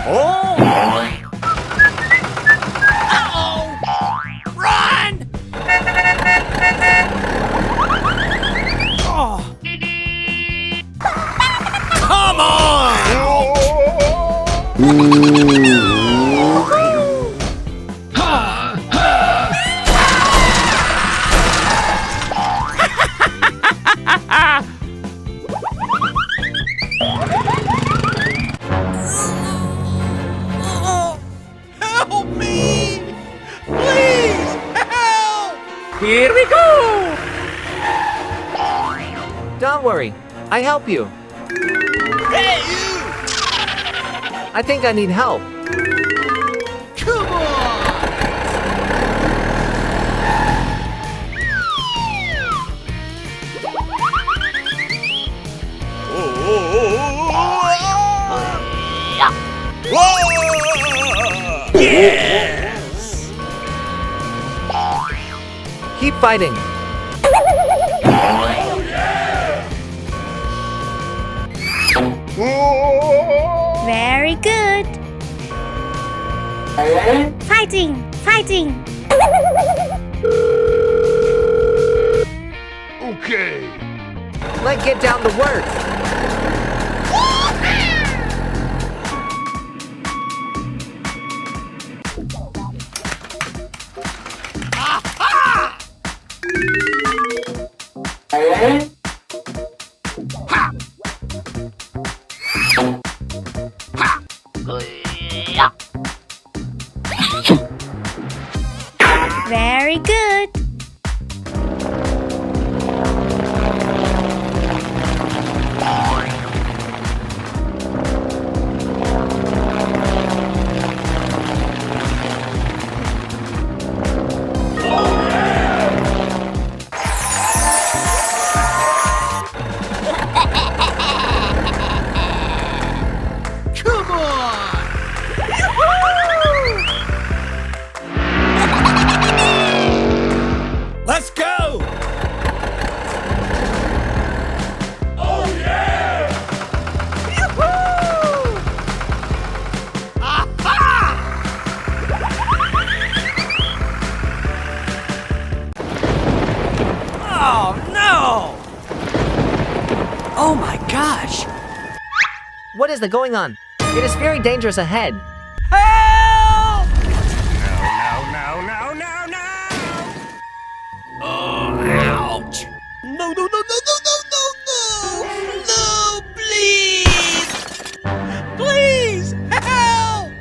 Oh! Uh-oh! Run! Oh! Come on! Help me! Please, help! Here we go! Don't worry, I help you. Hey, you! I think I need help. Come on! Yes! Keep fighting. Very good. Fighting, fighting. Okay. Let's get down to work. Aha! Very good. Come on! Let's go! Oh yeah! Yoo-hoo! Aha! Oh no! Oh my gosh! What is going on? It is very dangerous ahead. Help! No, no, no, no, no! Oh, ouch! No, no, no, no, no, no, no, no! No, please! Please, help!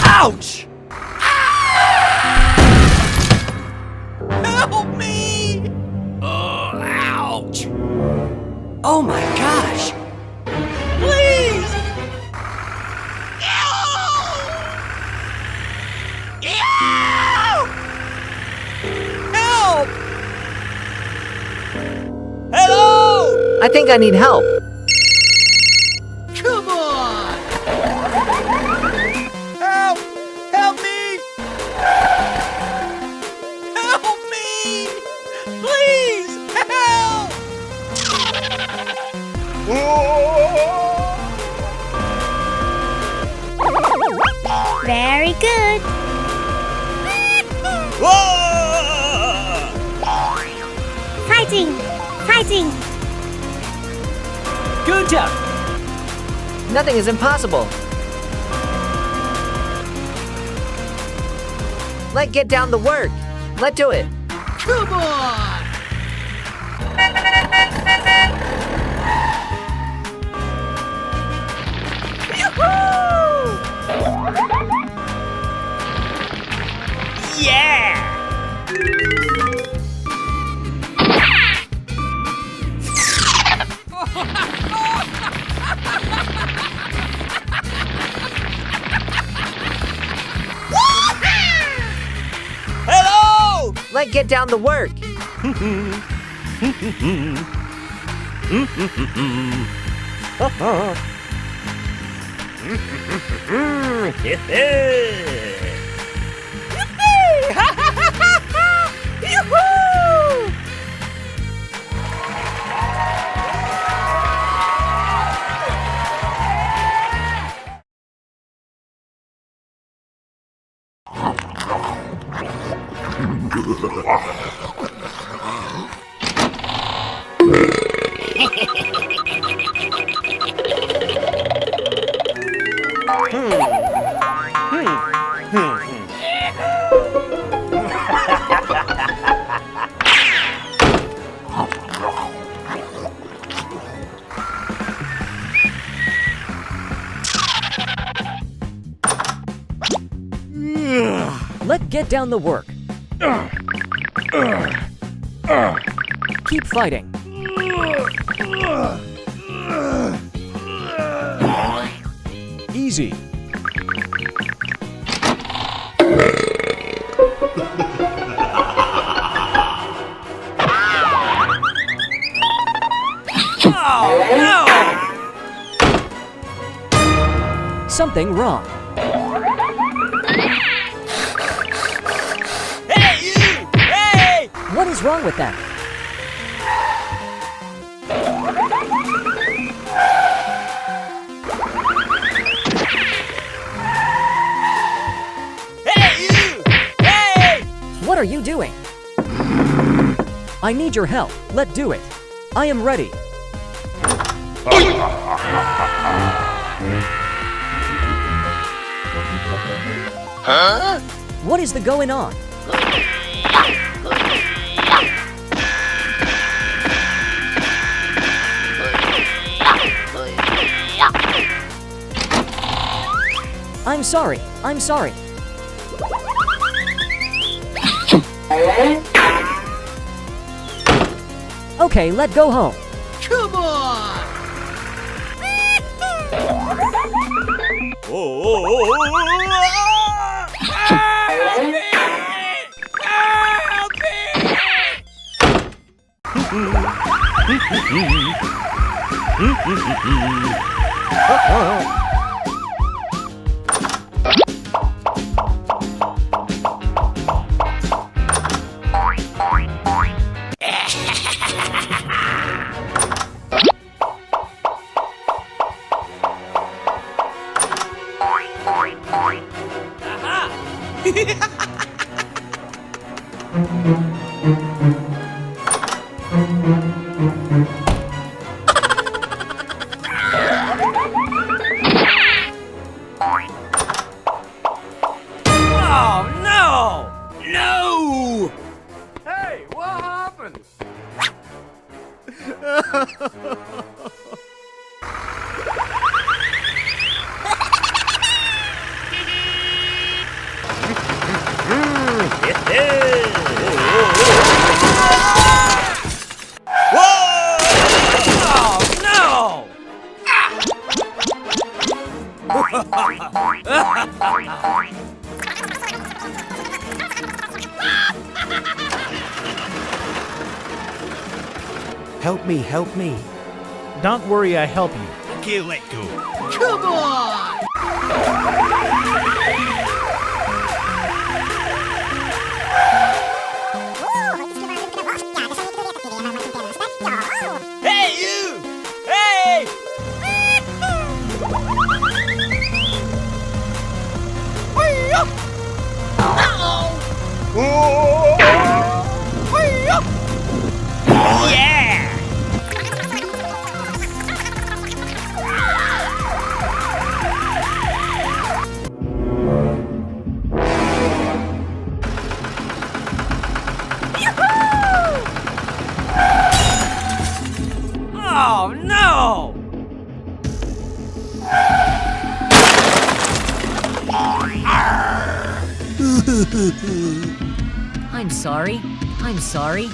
Ouch! Help me! Oh, ouch! Oh my gosh! Please! Ew! Ew! Help! Hello! I think I need help. Come on! Help! Help me! Help me! Please, help! Very good. Fighting, fighting. Good job! Nothing is impossible. Let's get down to work. Let's do it. Come on! Yeah! Hello! Let's get down to work. Let's get down the work. Keep fighting. Easy. Oh, no! Something wrong. Hey, you! Hey! What is wrong with that? Hey, you! Hey! What are you doing? I need your help. Let's do it. I am ready. Huh? What is the going on? I'm sorry. I'm sorry. Okay, let's go home. Come on! Oh, help me! Help me! Oh, no! No! Hey, what happened? Help me, help me. Don't worry, I help you. Okay, let go. Come on! Hey, you! Hey! Yeah! Oh, no! I'm sorry. I'm sorry.